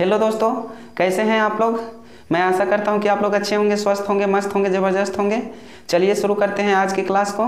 Hello दोस्तों, कैसे हैं आप लोग। मैं आशा करता हूं कि आप लोग अच्छे होंगे, स्वस्थ होंगे, मस्त होंगे, ज़बरदस्त होंगे। चलिए शुरू करते हैं आज की क्लास को।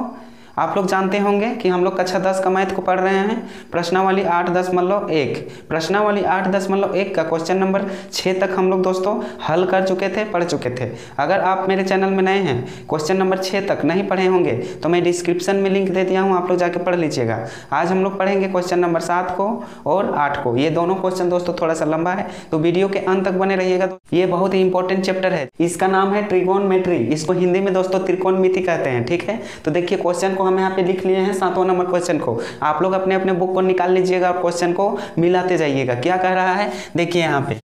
आप लोग जानते होंगे कि हम लोग कक्षा 10 का मैथ को पढ़ रहे हैं। प्रश्नावली 8.1 प्रश्नावली 8.1 का क्वेश्चन नंबर 6 तक हम लोग दोस्तों हल कर चुके थे, पढ़ चुके थे। अगर आप मेरे चैनल में नए हैं, क्वेश्चन नंबर 6 तक नहीं पढ़े होंगे तो मैं डिस्क्रिप्शन में लिंक दे दिया हूँ, आप लोग जाके पढ़ लीजिएगा। आज हम लोग पढ़ेंगे क्वेश्चन नंबर 7 को और 8 को। ये दोनों क्वेश्चन दोस्तों थोड़ा सा लंबा है, तो वीडियो के अंत तक बने रहिएगा। ये बहुत ही इंपॉर्टेंट चैप्टर है। इसका नाम है ट्रिगोनोमेट्री। इसको हिंदी में दोस्तों त्रिकोणमिति कहते हैं। ठीक है, तो देखिए क्वेश्चन को हम यहाँ पे लिख लिए हैं। 7वां नंबर क्वेश्चन को आप लोग अपने अपने बुक को निकाल लीजिएगा और क्वेश्चन को मिलाते जाइएगा। क्या कह रहा है देखिए यहाँ पे,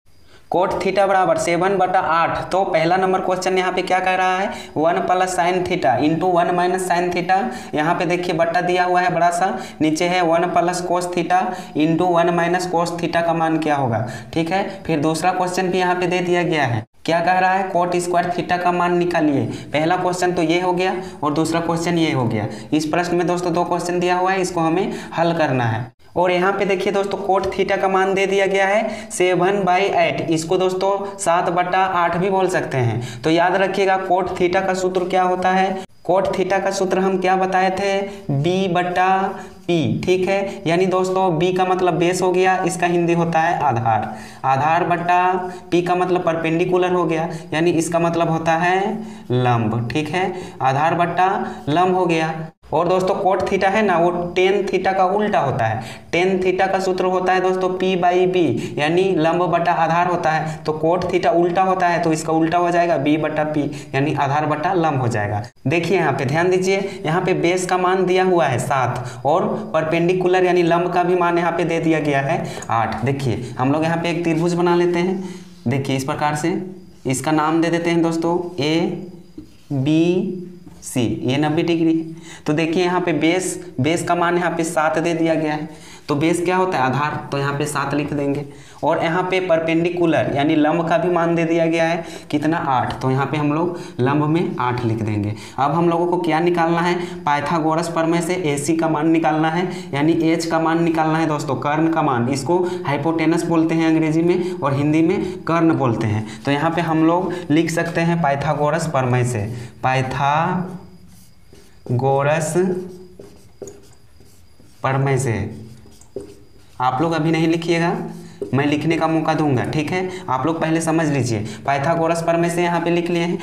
कोट थीटा बराबर 7/8। तो पहला नंबर क्वेश्चन यहाँ पे क्या कह रहा है, 1 + sin theta into 1 - sin theta. यहाँ पे देखिए बट्टा दिया हुआ है बड़ा सा, नीचे है 1 + cos theta into 1 - cos theta का मान क्या होगा। ठीक है, फिर दूसरा क्वेश्चन भी यहाँ पे दे दिया गया है। क्या कह रहा है, कोट स्क्वायर थीटा का मान निकालिए। पहला क्वेश्चन तो ये हो गया और दूसरा क्वेश्चन ये हो गया। इस प्रश्न में दोस्तों 2 क्वेश्चन दिया हुआ है, इसको हमें हल करना है। और यहाँ पे देखिए दोस्तों कोट थीटा का मान दे दिया गया है 7/8। इसको दोस्तों 7/8 भी बोल सकते हैं। तो याद रखिएगा कोट थीटा का सूत्र क्या होता है। कोट थीटा का सूत्र हम क्या बताए थे, B/P। ठीक है, यानी दोस्तों B का मतलब बेस हो गया, इसका हिंदी होता है आधार। आधार बट्टा P का मतलब परपेंडिकुलर हो गया, यानी इसका मतलब होता है लंब। ठीक है, आधार बट्टा लंब हो गया। और दोस्तों कोट थीटा है ना, वो टेन थीटा का उल्टा होता है। टेन थीटा का सूत्र होता है दोस्तों P/B, यानी लंब बटा आधार होता है। तो कोट थीटा उल्टा होता है, तो इसका उल्टा हो जाएगा B/P, यानी आधार बटा लंब हो जाएगा। देखिए यहाँ पे ध्यान दीजिए, यहाँ पे बेस का मान दिया हुआ है 7 और परपेंडिकुलर यानी लंब का भी मान यहाँ पे दे दिया गया है 8। देखिए हम लोग यहाँ पे एक त्रिभुज बना लेते हैं। देखिए इस प्रकार से, इसका नाम दे देते हैं दोस्तों ABC। ये 90 डिग्री है। तो देखिए यहाँ पे बेस का मान यहाँ पे 7 दे दिया गया है। तो बेस क्या होता है, आधार, तो यहाँ पे 7 लिख देंगे। और यहाँ पे परपेंडिकुलर यानी लंब का भी मान दे दिया गया है कितना, 8। तो यहाँ पे हम लोग लंब में 8 लिख देंगे। अब हम लोगों को क्या निकालना है, पाइथागोरस प्रमेय से AC का मान निकालना है, यानी H का मान निकालना है दोस्तों, कर्ण का मान। इसको हाइपोटेनस बोलते हैं अंग्रेजी में और हिंदी में कर्ण बोलते हैं। तो यहाँ पे हम लोग लिख सकते हैं पाइथागोरस प्रमेय से, पाइथागोरस प्रमेय से। आप लोग अभी नहीं लिखिएगा, मैं लिखने का मौका दूंगा। ठीक है, आप लोग पहले समझ लीजिए। पाइथागोरस प्रमेय से यहाँ पे लिख लिए हैं,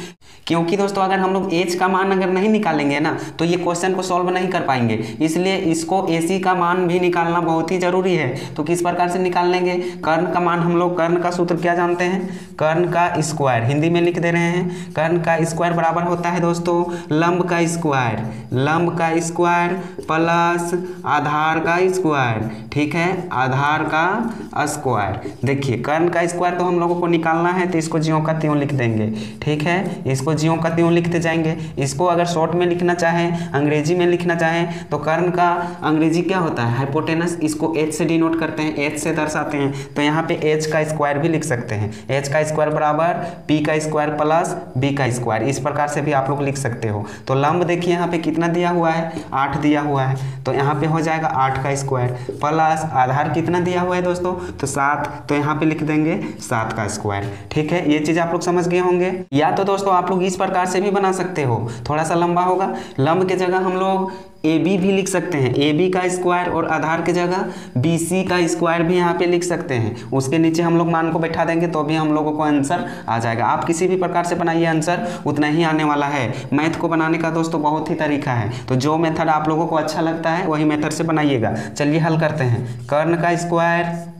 क्योंकि दोस्तों अगर हम लोग H का मान अगर नहीं निकालेंगे ना तो ये क्वेश्चन को सॉल्व नहीं कर पाएंगे। इसलिए इसको AC का मान भी निकालना बहुत ही जरूरी है। तो किस प्रकार से निकाल लेंगे, कर्ण का मान हम लोग, कर्ण का सूत्र क्या जानते हैं, कर्ण का स्क्वायर। हिंदी में लिख दे रहे हैं, कर्ण का स्क्वायर बराबर होता है दोस्तों लंब का स्क्वायर। लंब का स्क्वायर प्लस आधार का स्क्वायर। ठीक है, आधार का स्क्वायर। देखिए कर्ण का स्क्वायर तो हम लोगों को निकालना है, तो इसको ज्यों का त्यों लिख देंगे। ठीक है, इसको ज्यों का त्यों लिखते जाएंगे। इसको अगर शॉर्ट में लिखना चाहें, अंग्रेजी में लिखना चाहें, तो कर्ण का अंग्रेजी क्या होता है, हाइपोटेनस। इसको H से डिनोट करते हैं, H से दर्शाते हैं। तो यहाँ पे H का स्क्वायर भी लिख सकते हैं। H का स्क्वायर बराबर P का स्क्वायर प्लस B का स्क्वायर। इस प्रकार से भी आप लोग लिख सकते हो। तो लंब देखिए यहाँ पे कितना दिया हुआ है, 8 दिया हुआ है। तो यहाँ पे हो जाएगा 8 का स्क्वायर प्लस आधार कितना दिया हुआ है दोस्तों, तो 7। तो यहाँ पे लिख देंगे 7 का स्क्वायर। ठीक है, ये चीज आप लोग समझ गए होंगे। या तो दोस्तों आप लोग इस प्रकार से भी बना सकते हो, थोड़ा सा लंबा होगा। लंब के जगह हम लोग AB भी लिख सकते हैं, AB का स्क्वायर, और आधार के जगह BC का स्क्वायर भी यहाँ पे लिख सकते हैं। उसके नीचे हम लोग मान को बैठा देंगे तो भी हम लोगों को आंसर आ जाएगा। आप किसी भी प्रकार से बनाइए, आंसर उतना ही आने वाला है। मैथ को बनाने का दोस्तों बहुत ही तरीका है, तो जो मेथड आप लोगों को अच्छा लगता है वही मेथड से बनाइएगा। चलिए हल करते हैं। कर्ण का स्क्वायर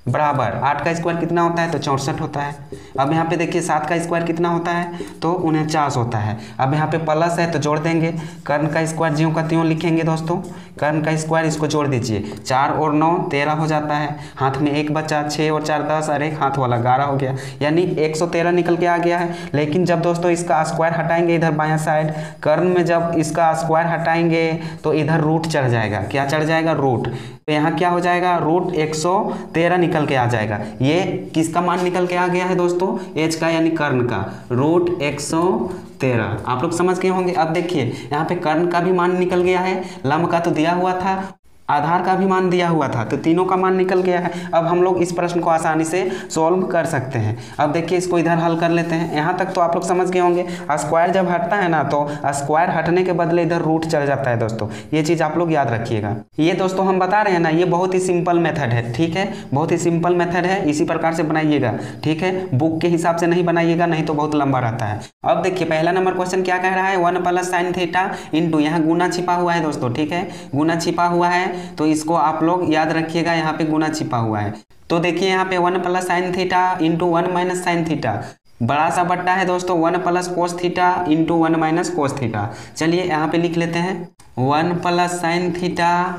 बराबर 8 का स्क्वायर कितना होता है, तो 64 होता है। अब यहाँ पे देखिए 7 का स्क्वायर कितना होता है, तो 49 होता है। अब यहाँ पे प्लस है तो जोड़ देंगे। कर्ण का स्क्वायर ज्यों का त्यों लिखेंगे दोस्तों, कर्ण का स्क्वायर, इसको जोड़ दीजिए। 4 और 9 13 हो जाता है। हाथ में 1 बचा, 6 और 4 10, और एक हाथ वाला 11 हो गया, यानी 113 निकल के आ गया है। लेकिन जब दोस्तों इसका स्क्वायर हटाएंगे इधर बायां साइड, कर्ण में जब इसका स्क्वायर हटाएंगे तो इधर रूट चढ़ जाएगा। क्या चढ़ जाएगा, रूट। तो यहाँ क्या हो जाएगा, रूट 113 निकल के आ जाएगा। ये किसका मान निकल के आ गया है दोस्तों, H का, यानी कर्ण का, रूट 113। आप लोग समझ गए होंगे। अब देखिए यहाँ पे कर्ण का भी मान निकल गया है, लंब का तो दिया हुआ था, आधार का भी मान दिया हुआ था, तो तीनों का मान निकल गया है। अब हम लोग इस प्रश्न को आसानी से सॉल्व कर सकते हैं। अब देखिए इसको इधर हल कर लेते हैं। यहाँ तक तो आप लोग समझ गए होंगे, स्क्वायर जब हटता है ना तो स्क्वायर हटने के बदले इधर रूट चल जाता है दोस्तों, ये चीज़ आप लोग याद रखिएगा। ये दोस्तों हम बता रहे हैं ना, ये बहुत ही सिंपल मेथड है, ठीक है, बहुत ही सिंपल मेथड है, इसी प्रकार से बनाइएगा, ठीक है, बुक के हिसाब से नहीं बनाइएगा, नहीं तो बहुत लंबा रहता है। अब देखिए पहला नंबर क्वेश्चन क्या कह रहा है, 1 + sin थीटा इंटू, यहाँ गुना छिपा हुआ है दोस्तों, ठीक है, गुना छिपा हुआ है, तो इसको आप लोग याद रखिएगा, यहाँ पे गुना छिपा हुआ है। तो देखिए यहाँ पे 1 + sin theta into 1 - sin theta, बड़ा सा बट्टा है दोस्तों, 1 + cos theta into 1 - cos theta. चलिए यहाँ पे लिख लेते हैं 1 + sin theta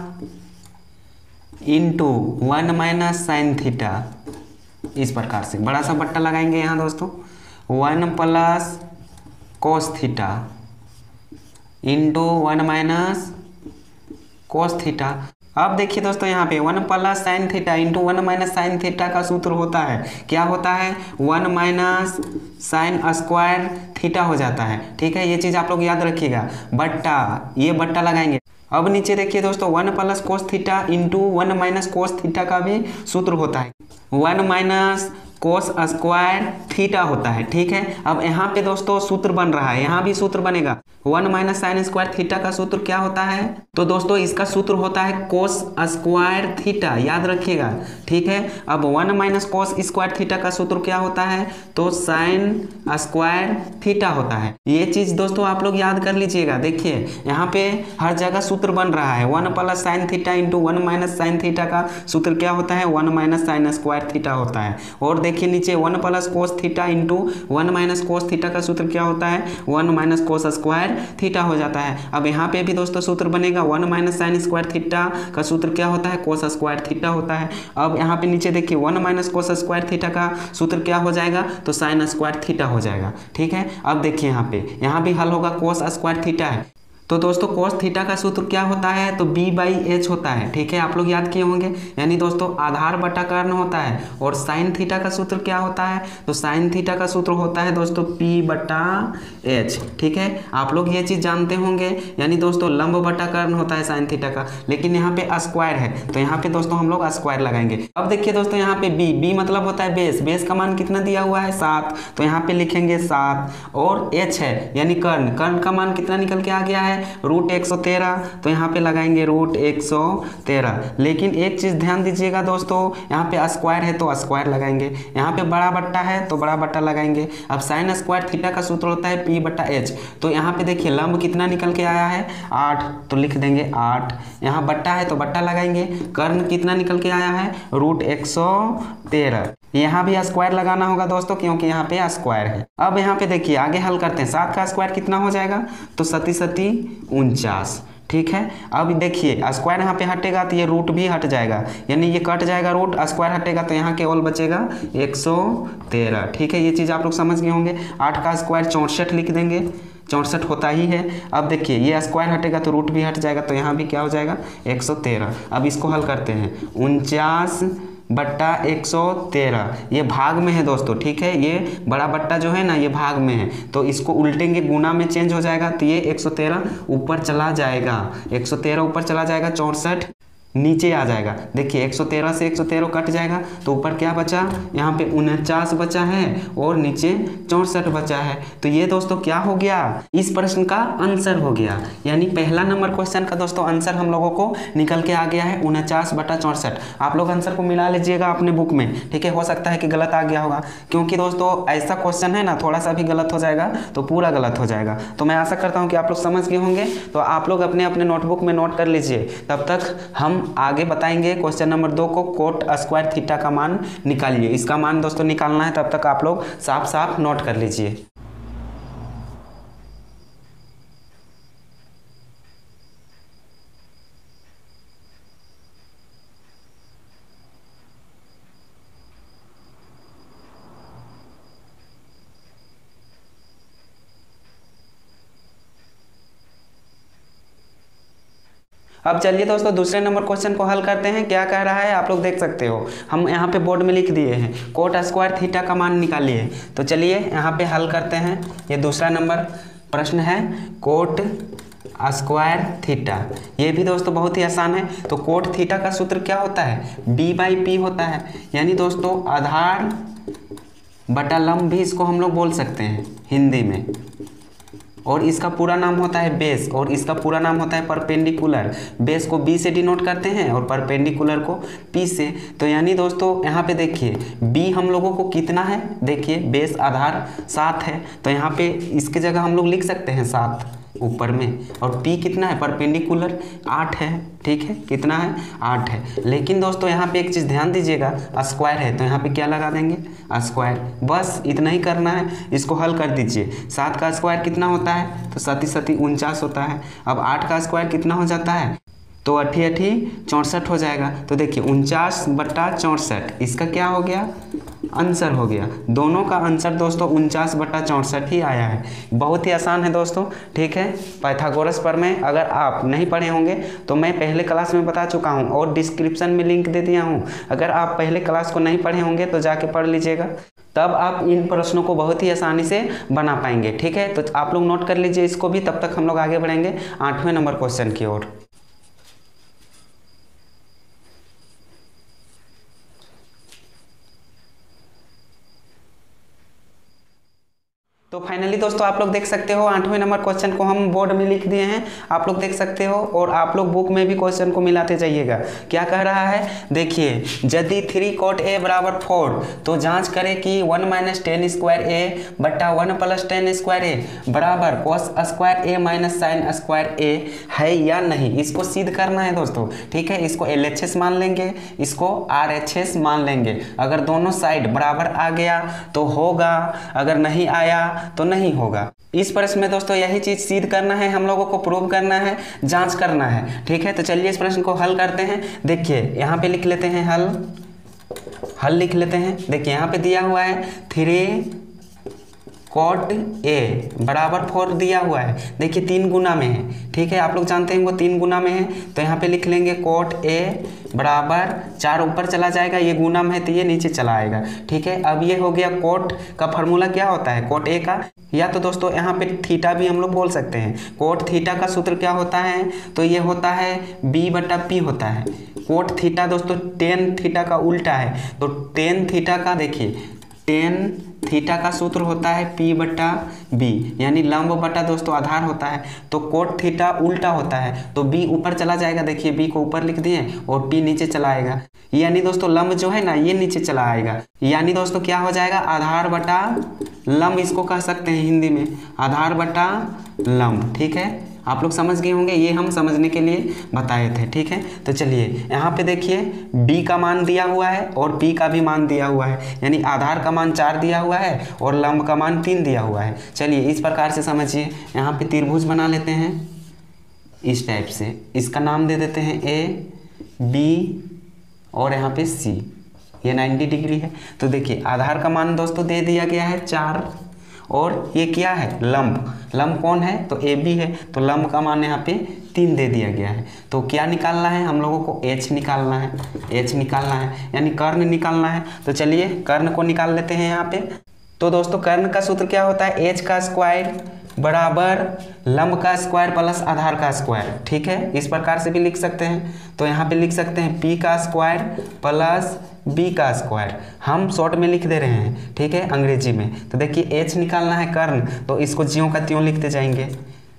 into 1 - sin theta, इस प्रकार से बड़ा सा बट्टा लगाएंगे यहाँ दोस्तों, 1 + cos theta into 1 - cos theta. अब देखिए दोस्तों यहाँ पे 1 + sin theta into 1 - sin theta का सूत्र होता है, क्या होता है, 1 - sin स्क्वायर थीटा हो जाता है, ठीक है, ये चीज़ आप लोग याद रखिएगा। बट्टा, ये बट्टा लगाएंगे। अब नीचे देखिए दोस्तों 1 + cos theta into 1 - cos theta का भी सूत्र होता है, 1 - cos स्क्वायर थीटा होता है, ठीक है। अब यहाँ पे दोस्तों सूत्र बन रहा है, यहाँ भी सूत्र बनेगा, 1 - sin स्क्वायर थीटा का सूत्र क्या होता है, तो दोस्तों इसका सूत्र होता है cos स्क्वायर थीटा, याद रखिएगा, ठीक है। अब 1 - cos स्क्वायर थीटा का सूत्र क्या होता है, तो sin स्क्वायर थीटा होता है। ये चीज़ दोस्तों आप लोग याद कर लीजिएगा। देखिए यहाँ पे हर जगह सूत्र बन रहा है, 1 + sin theta into 1 - sin theta का सूत्र क्या होता है, 1 - sin स्क्वायर थीटा होता है। और देखिए नीचे 1 + cos theta into 1 - cos theta का सूत्र क्या होता है, 1 - cos स्क्वायर थीटा हो जाता है। अब यहाँ पे भी दोस्तों सूत्र बनेगा, 1 - sin स्क्वायर थीटा का सूत्र क्या होता है, cos स्क्वायर थीटा होता है। अब यहाँ पे नीचे देखिए 1 - cos स्क्वायर थीटा का सूत्र क्या हो जाएगा, तो sin स्क्वायर थीटा हो जाएगा, ठीक है। अब देखिए यहाँ भी हल होगा, cos स्क्वायर थीटा है, तो दोस्तों cos थीटा का सूत्र क्या होता है, तो b/h होता है, ठीक है, आप लोग याद किए होंगे, यानी दोस्तों आधार बटा कर्ण होता है। और sin थीटा का सूत्र क्या होता है, तो sin थीटा का सूत्र होता है दोस्तों p/h, ठीक है, आप लोग ये चीज़ जानते होंगे, यानी दोस्तों लंब बटा कर्ण होता है sin थीटा का, लेकिन यहाँ पे स्क्वायर है, तो यहाँ पे दोस्तों हम लोग स्क्वायर लगाएंगे। अब देखिए दोस्तों यहाँ पे b मतलब होता है बेस, बेस का मान कितना दिया हुआ है, 7, तो यहाँ पे लिखेंगे 7, और h है यानी कर्ण, कर्ण का मान कितना निकल के आ गया है, √113, तो यहाँ पे लगाएंगे √113। लेकिन एक चीज़ ध्यान दीजिएगा दोस्तों, यहाँ पे स्क्वायर है तो स्क्वायर लगाएंगे, यहाँ पे बड़ा बट्टा है तो बड़ा बट्टा लगाएंगे। अब sin स्क्वायर थीटा का सूत्र होता है p/h, तो यहाँ पे देखिए लंब कितना निकल के आया है, 8, तो लिख देंगे 8, यहाँ बट्टा है तो बट्टा लगाएंगे, कर्ण कितना निकल के आया है, √113, यहाँ भी स्क्वायर लगाना होगा दोस्तों, क्योंकि यहाँ पे स्क्वायर है। अब यहाँ पे देखिए आगे हल करते हैं, 7 का स्क्वायर कितना हो जाएगा, तो 7×7 = 49, ठीक है। अब देखिए स्क्वायर यहाँ पे हटेगा तो ये रूट भी हट जाएगा, यानी ये कट जाएगा रूट, स्क्वायर हटेगा तो यहाँ केवल बचेगा 113, ठीक है, ये चीज़ आप लोग समझ गए होंगे। 8 का स्क्वायर 64 लिख देंगे, 64 होता ही है। अब देखिए ये स्क्वायर हटेगा तो रूट भी हट जाएगा, तो यहाँ भी क्या हो जाएगा 113। अब इसको हल करते हैं, 49/113, ये भाग में है दोस्तों, ठीक है, ये बड़ा बट्टा जो है ना ये भाग में है, तो इसको उल्टेंगे, गुना में चेंज हो जाएगा, तो ये 113 ऊपर चला जाएगा, 113 ऊपर चला जाएगा, 64 नीचे आ जाएगा। देखिए 113 से 113 कट जाएगा, तो ऊपर क्या बचा, यहाँ पे 49 बचा है और नीचे 64 बचा है। तो ये दोस्तों क्या हो गया, इस प्रश्न का आंसर हो गया, यानी पहला नंबर क्वेश्चन का दोस्तों आंसर हम लोगों को निकल के आ गया है 49/64। आप लोग आंसर को मिला लीजिएगा अपने बुक में, ठीक है, हो सकता है कि गलत आ गया होगा, क्योंकि दोस्तों ऐसा क्वेश्चन है ना, थोड़ा सा भी गलत हो जाएगा तो पूरा गलत हो जाएगा। तो मैं आशा करता हूँ कि आप लोग समझ गए होंगे, तो आप लोग अपने अपने नोटबुक में नोट कर लीजिए। तब तक हम आगे बताएंगे क्वेश्चन नंबर 2 को, कोट स्क्वायर थीटा का मान निकालिए। इसका मान दोस्तों निकालना है, तब तक आप लोग साफ साफ नोट कर लीजिए। अब चलिए दोस्तों दूसरे नंबर क्वेश्चन को हल करते हैं। क्या कह रहा है आप लोग देख सकते हो, हम यहाँ पे बोर्ड में लिख दिए हैं, कोट स्क्वायर थीटा का मान निकालिए। तो चलिए यहाँ पे हल करते हैं। ये दूसरा नंबर प्रश्न है, कोट स्क्वायर थीटा। ये भी दोस्तों बहुत ही आसान है। तो कोट थीटा का सूत्र क्या होता है? b/p होता है। यानी दोस्तों आधार बटा लंब भी इसको हम लोग बोल सकते हैं हिंदी में। और इसका पूरा नाम होता है बेस, और इसका पूरा नाम होता है परपेंडिकुलर। बेस को b से डिनोट करते हैं और परपेंडिकुलर को p से। तो यानी दोस्तों यहाँ पे देखिए b हम लोगों को कितना है, देखिए बेस आधार 7 है, तो यहाँ पे इसके जगह हम लोग लिख सकते हैं 7 ऊपर में, और p कितना है परपेंडिकुलर 8 है। ठीक है, कितना है 8 है। लेकिन दोस्तों यहाँ पे एक चीज़ ध्यान दीजिएगा, स्क्वायर है तो यहाँ पे क्या लगा देंगे स्क्वायर। बस इतना ही करना है, इसको हल कर दीजिए। 7 का स्क्वायर कितना होता है? तो 7 7 49 होता है। अब 8 का स्क्वायर कितना हो जाता है? तो 8 8 64 हो जाएगा। तो देखिए 49/64 इसका क्या हो गया? आंसर हो गया। दोनों का आंसर दोस्तों 49/64 ही आया है। बहुत ही आसान है दोस्तों। ठीक है, पाइथागोरस प्रमेय अगर आप नहीं पढ़े होंगे तो मैं पहले क्लास में बता चुका हूं और डिस्क्रिप्शन में लिंक दे दिया हूं। अगर आप पहले क्लास को नहीं पढ़े होंगे तो जाके पढ़ लीजिएगा, तब आप इन प्रश्नों को बहुत ही आसानी से बना पाएंगे। ठीक है, तो आप लोग नोट कर लीजिए इसको भी, तब तक हम लोग आगे बढ़ेंगे 8वें नंबर क्वेश्चन की ओर। तो फाइनली दोस्तों आप लोग देख सकते हो 8वें नंबर क्वेश्चन को हम बोर्ड में लिख दिए हैं, आप लोग देख सकते हो, और आप लोग बुक में भी क्वेश्चन को मिलाते जाइएगा। क्या कह रहा है देखिए, यदि 3 cot a बराबर 4 तो जांच करें कि 1 - 10 स्क्वायर a बट्टा 1 + 10 स्क्वायर a बराबर cos square a minus sine square a है या नहीं। इसको सिद्ध करना है दोस्तों। ठीक है, इसको LHS मान लेंगे, इसको RHS मान लेंगे। अगर दोनों साइड बराबर आ गया तो होगा, अगर नहीं आया तो नहीं होगा। इस प्रश्न में दोस्तों यही चीज सिद्ध करना है, हम लोगों को प्रूव करना है, जांच करना है। ठीक है, तो चलिए इस प्रश्न को हल करते हैं। देखिए यहाँ पे लिख लेते हैं हल लिख लेते हैं। देखिए यहाँ पे दिया हुआ है 3 cot a बराबर 4 दिया हुआ है। देखिए 3 गुना में है। ठीक है, आप लोग जानते हैं वो 3 गुना में है, तो यहाँ पे लिख लेंगे cot a बराबर 4 ऊपर चला जाएगा, ये गुना में है तो ये नीचे चला आएगा। ठीक है, अब ये हो गया कोट का फॉर्मूला क्या होता है cot a का, या तो दोस्तों यहाँ पे थीटा भी हम लोग बोल सकते हैं। कोट थीटा का सूत्र क्या होता है? तो ये होता है b/p होता है। कोट थीटा दोस्तों टेन थीटा का उल्टा है, तो टेन थीटा का देखिए टेन थीटा का सूत्र होता है p/b, यानी लंब बटा दोस्तों आधार होता है। तो कोट थीटा उल्टा होता है, तो b ऊपर चला जाएगा। देखिए b को ऊपर लिख दिए और p नीचे चला आएगा, यानी दोस्तों लंब जो है ना ये नीचे चला आएगा। यानी दोस्तों क्या हो जाएगा? आधार बटा लंब इसको कह सकते हैं हिंदी में, आधार बटा लंब। ठीक है, आप लोग समझ गए होंगे, ये हम समझने के लिए बताए थे। ठीक है, तो चलिए यहाँ पे देखिए b का मान दिया हुआ है और p का भी मान दिया हुआ है, यानी आधार का मान 4 दिया हुआ है और लंब का मान 3 दिया हुआ है। चलिए इस प्रकार से समझिए, यहाँ पे त्रिभुज बना लेते हैं इस टाइप से। इसका नाम दे देते हैं a b और यहाँ पे c, ये 90 डिग्री है। तो देखिए आधार का मान दोस्तों दे दिया गया है 4, और ये क्या है? लंब कौन है? तो AB है, तो लंब का मान यहाँ पे 3 दे दिया गया है। तो क्या निकालना है हम लोगों को? H निकालना है, H निकालना है, यानी कर्ण निकालना है। तो चलिए कर्ण को निकाल लेते हैं यहाँ पे। तो दोस्तों कर्ण का सूत्र क्या होता है? H का स्क्वायर बराबर लंब का स्क्वायर प्लस आधार का स्क्वायर। ठीक है, इस प्रकार से भी लिख सकते हैं। तो यहाँ पे लिख सकते हैं p का स्क्वायर प्लस b का स्क्वायर, हम शॉर्ट में लिख दे रहे हैं। ठीक है, अंग्रेजी में। तो देखिए h निकालना है कर्ण, तो इसको ज्यों का त्यों लिखते जाएंगे।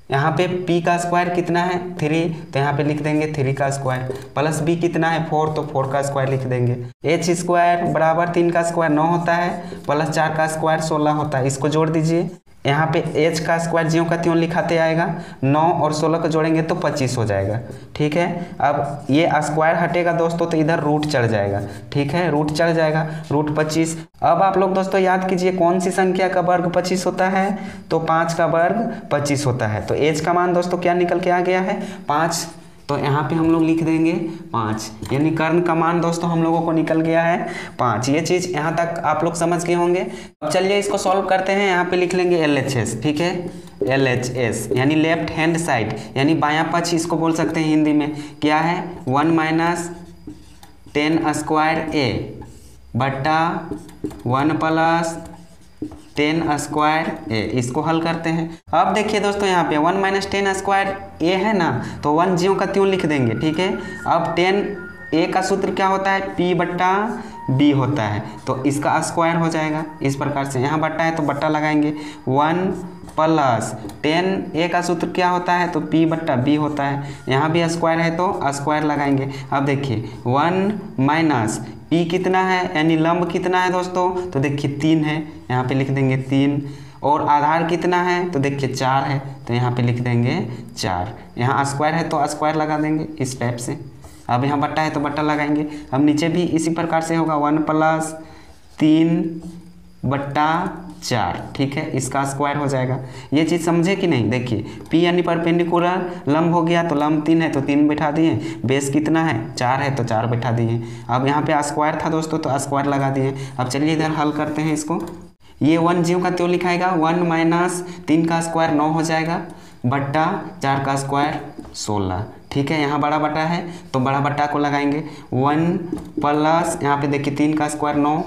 यहाँ पे p का स्क्वायर कितना है? 3, तो यहाँ पे लिख देंगे 3 का स्क्वायर, प्लस b कितना है? 4, तो 4 का स्क्वायर लिख देंगे। h स्क्वायर बराबर 3 का स्क्वायर 9 होता है, प्लस 4 का स्क्वायर 16 होता है। इसको जोड़ दीजिए, यहाँ पे h का स्क्वायर ज्यों का त्यों लिखाते आएगा, 9 और 16 को जोड़ेंगे तो 25 हो जाएगा। ठीक है, अब ये स्क्वायर हटेगा दोस्तों तो इधर रूट चढ़ जाएगा। ठीक है, रूट चढ़ जाएगा, रूट 25। अब आप लोग दोस्तों याद कीजिए कौन सी संख्या का वर्ग 25 होता है? तो 5 का वर्ग 25 होता है। तो h का मान दोस्तों क्या निकल के आ गया है? 5। तो यहाँ पे हम लोग लिख देंगे 5, यानी कर्ण का मान दोस्तों हम लोगों को निकल गया है 5। ये चीज़ यहाँ तक आप लोग समझ गए होंगे। अब चलिए इसको सॉल्व करते हैं। यहाँ पे लिख लेंगे LHS। ठीक है, LHS यानी लेफ्ट हैंड साइड, यानी बायां पक्ष इसको बोल सकते हैं हिंदी में। क्या है? 1 - 10 स्क्वायर a बट्टा 1 + 10 स्क्वायर ए। इसको हल करते हैं। अब देखिए दोस्तों यहाँ पे 1 माइनस 10 स्क्वायर ए है ना, तो 1 ज्यों का त्यों लिख देंगे। ठीक है, अब 10 ए का सूत्र क्या होता है, पी बट्टा बी होता है, तो इसका स्क्वायर हो जाएगा इस प्रकार से। यहाँ बट्टा है तो बट्टा लगाएंगे, 1 प्लस 10 ए का सूत्र क्या होता है, तो पी बट्टा बी होता है। यहाँ भी स्क्वायर है तो स्क्वायर लगाएंगे। अब देखिए 1 माइनस पी कितना है, यानी लंब कितना है दोस्तों, तो देखिए 3 है, यहाँ पे लिख देंगे 3। और आधार कितना है, तो देखिए 4 है, तो यहाँ पे लिख देंगे 4। यहाँ स्क्वायर है तो स्क्वायर लगा देंगे इस टाइप से। अब यहाँ बट्टा है तो बट्टा लगाएंगे। अब नीचे भी इसी प्रकार से होगा, 1 प्लस 3 बट्टा 4। ठीक है, इसका स्क्वायर हो जाएगा। ये चीज़ समझे कि नहीं। देखिए P यानी परपेंडिकुलर लंब हो गया, तो लंब 3 है तो 3 बैठा दिए, बेस कितना है 4 है तो 4 बैठा दिए। अब यहाँ पे स्क्वायर था दोस्तों तो स्क्वायर लगा दिए। अब चलिए इधर हल करते हैं इसको। ये 1 ज्यों का त्यों लिखाएगा, 1 माइनस 3 का स्क्वायर 9 हो जाएगा, बट्टा 4 का स्क्वायर 16। ठीक है, यहाँ बड़ा बट्टा है तो बड़ा बट्टा को लगाएंगे, 1 प्लस यहाँ पे देखिए 3 का स्क्वायर 9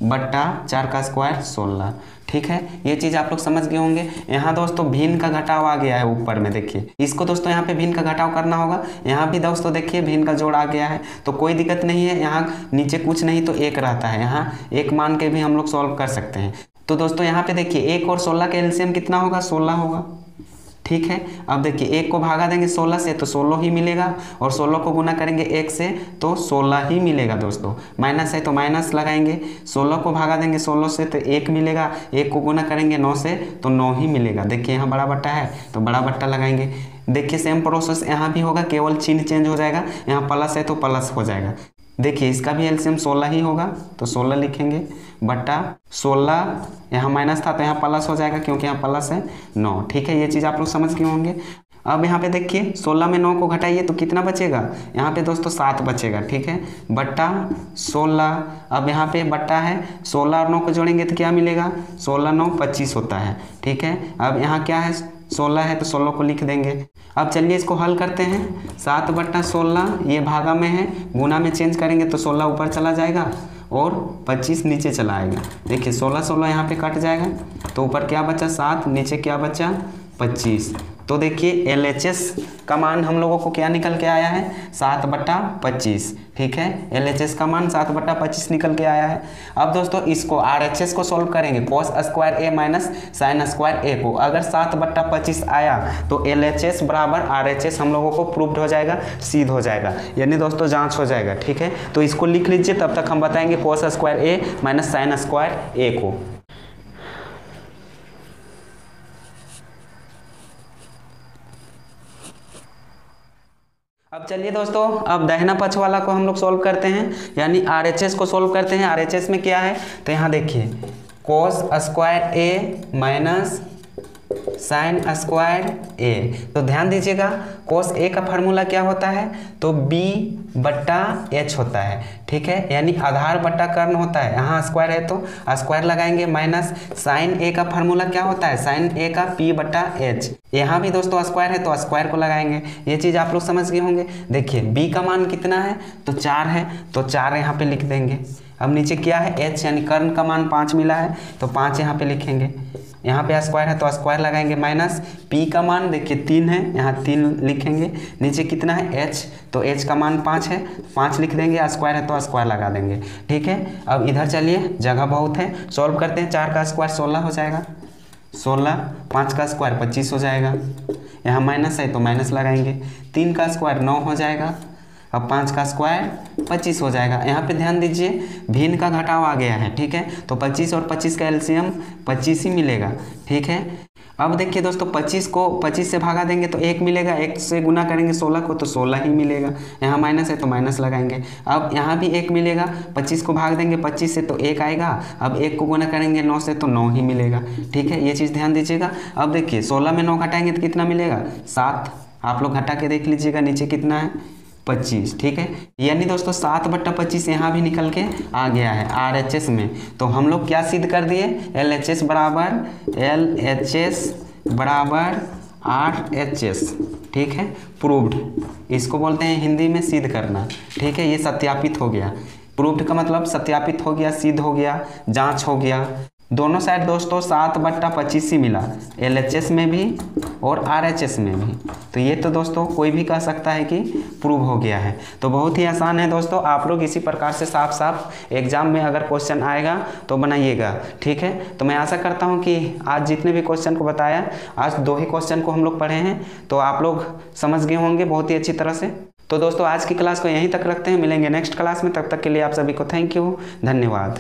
बट्टा 4 का स्क्वायर 16। ठीक है, ये चीज़ आप लोग समझ गए होंगे। यहाँ दोस्तों भिन्न का घटाव आ गया है ऊपर में, देखिए इसको दोस्तों यहाँ पे भिन्न का घटाव करना होगा। यहाँ भी दोस्तों देखिए भिन्न का जोड़ आ गया है, तो कोई दिक्कत नहीं है। यहाँ नीचे कुछ नहीं तो 1 रहता है, यहाँ 1 मान के भी हम लोग सॉल्व कर सकते हैं। तो दोस्तों यहाँ पे देखिए 1 और 16 का एलसीएम कितना होगा, 16 होगा। ठीक है, अब देखिए 1 को भागा देंगे 16 से तो 16 ही मिलेगा, और 16 को गुना करेंगे 1 से तो 16 ही मिलेगा दोस्तों। माइनस है तो माइनस लगाएंगे, 16 को भागा देंगे 16 से तो 1 मिलेगा, 1 को गुना करेंगे 9 से तो 9 ही मिलेगा। देखिए यहाँ बड़ा बट्टा है तो बड़ा बट्टा लगाएंगे। देखिए सेम प्रोसेस यहाँ भी होगा, केवल चिन्ह चेंज हो जाएगा। यहाँ प्लस है तो प्लस हो जाएगा। देखिए इसका भी एलसीएम 16 ही होगा, तो 16 लिखेंगे बट्टा 16। यहाँ माइनस था तो यहाँ प्लस हो जाएगा, क्योंकि यहाँ प्लस है 9। ठीक है, ये चीज़ आप लोग समझ गए होंगे। अब यहाँ पे देखिए 16 में 9 को घटाइए तो कितना बचेगा, यहाँ पे दोस्तों 7 बचेगा। ठीक है, बट्टा 16। अब यहाँ पे बट्टा है, 16 और 9 को जोड़ेंगे तो क्या मिलेगा, 16 9 25 होता है। ठीक है, अब यहाँ क्या है 16 है तो 16 को लिख देंगे। अब चलिए इसको हल करते हैं। 7 बट्टा 16 ये भागा में है, गुना में चेंज करेंगे तो 16 ऊपर चला जाएगा और 25 नीचे चला आएगा। देखिए 16 16 यहाँ पे कट जाएगा तो ऊपर क्या बचा 7, नीचे क्या बचा 25। तो देखिए LHS का मान हम लोगों को क्या निकल के आया है, 7 बट्टा 25। ठीक है, LHS का मान 7 बट्टा 25 निकल के आया है। अब दोस्तों इसको RHS को सॉल्व करेंगे, कॉस स्क्वायर ए माइनस साइन स्क्वायर ए को। अगर 7 बट्टा 25 आया तो LHS बराबर RHS हम लोगों को प्रूव्ड हो जाएगा, सिद्ध हो जाएगा, यानी दोस्तों जांच हो जाएगा। ठीक है, तो इसको लिख लीजिए, तब तक हम बताएंगे कॉस स्क्वायर ए माइनस साइन स्क्वायर ए को। अब चलिए दोस्तों, अब दाहिना पक्ष वाला को हम लोग सॉल्व करते हैं, यानी RHS को सॉल्व करते हैं। RHS में क्या है, तो यहाँ देखिए cos स्क्वायर ए माइनस साइन स्क्वायर ए। तो ध्यान दीजिएगा cos ए का फार्मूला क्या होता है, तो b बट्टा h होता है। ठीक है, यानी आधार बट्टा कर्ण होता है। यहाँ स्क्वायर है तो स्क्वायर लगाएंगे, माइनस साइन ए का फार्मूला क्या होता है, साइन ए का p बट्टा h। यहाँ भी दोस्तों स्क्वायर है तो स्क्वायर को लगाएंगे। ये चीज़ आप लोग समझ गए होंगे। देखिए b का मान कितना है, तो 4 है, तो 4 यहाँ पे लिख देंगे। अब नीचे क्या है h, यानी कर्ण का मान 5 मिला है तो 5 यहाँ पे लिखेंगे। यहाँ पे स्क्वायर है तो स्क्वायर लगाएंगे, माइनस p का मान देखिए 3 है, यहाँ 3 लिखेंगे। नीचे कितना है h, तो h का मान 5 है, 5 लिख देंगे। स्क्वायर है तो स्क्वायर लगा देंगे। ठीक है, अब इधर चलिए, जगह बहुत है, सॉल्व करते हैं। 4 का स्क्वायर 16 हो जाएगा, 16, 5 का स्क्वायर 25 हो जाएगा। यहाँ माइनस है तो माइनस लगाएंगे। 3 का स्क्वायर 9 हो जाएगा। अब 5 का स्क्वायर 25 हो जाएगा। यहाँ पे ध्यान दीजिए भिन्न का घटाव आ गया है। ठीक है, तो 25 और 25 का एलसीएम 25 ही मिलेगा। ठीक है, अब देखिए दोस्तों 25 को 25 से भागा देंगे तो 1 मिलेगा, 1 से गुना करेंगे 16 को तो 16 ही मिलेगा। यहाँ माइनस है तो माइनस लगाएंगे। अब यहाँ भी 1 मिलेगा, 25 को भाग देंगे 25 से तो 1 आएगा। अब 1 को गुना करेंगे 9 से तो 9 ही मिलेगा। ठीक है, ये चीज़ ध्यान दीजिएगा। अब देखिए 16 में 9 घटाएंगे तो कितना मिलेगा, 7। आप लोग घटा के देख लीजिएगा, नीचे कितना है 25। ठीक है, यानी दोस्तों 7 बट्टा 25 यहाँ भी निकल के आ गया है RHS में। तो हम लोग क्या सिद्ध कर दिए, LHS बराबर RHS। ठीक है, प्रूव्ड, इसको बोलते हैं हिंदी में सिद्ध करना। ठीक है, ये सत्यापित हो गया। प्रूव्ड का मतलब सत्यापित हो गया, सिद्ध हो गया, जांच हो गया। दोनों साइड दोस्तों 7/25 ही मिला, LHS में भी और RHS में भी। तो ये तो दोस्तों कोई भी कह सकता है कि प्रूव हो गया है। तो बहुत ही आसान है दोस्तों, आप लोग इसी प्रकार से साफ साफ एग्जाम में अगर क्वेश्चन आएगा तो बनाइएगा, ठीक है। तो मैं आशा करता हूँ कि आज जितने भी क्वेश्चन को बताया, आज 2 ही क्वेश्चन को हम लोग पढ़े हैं, तो आप लोग समझ गए होंगे बहुत ही अच्छी तरह से। तो दोस्तों आज की क्लास को यहीं तक रखते हैं, मिलेंगे नेक्स्ट क्लास में, तब तक के लिए आप सभी को थैंक यू, धन्यवाद।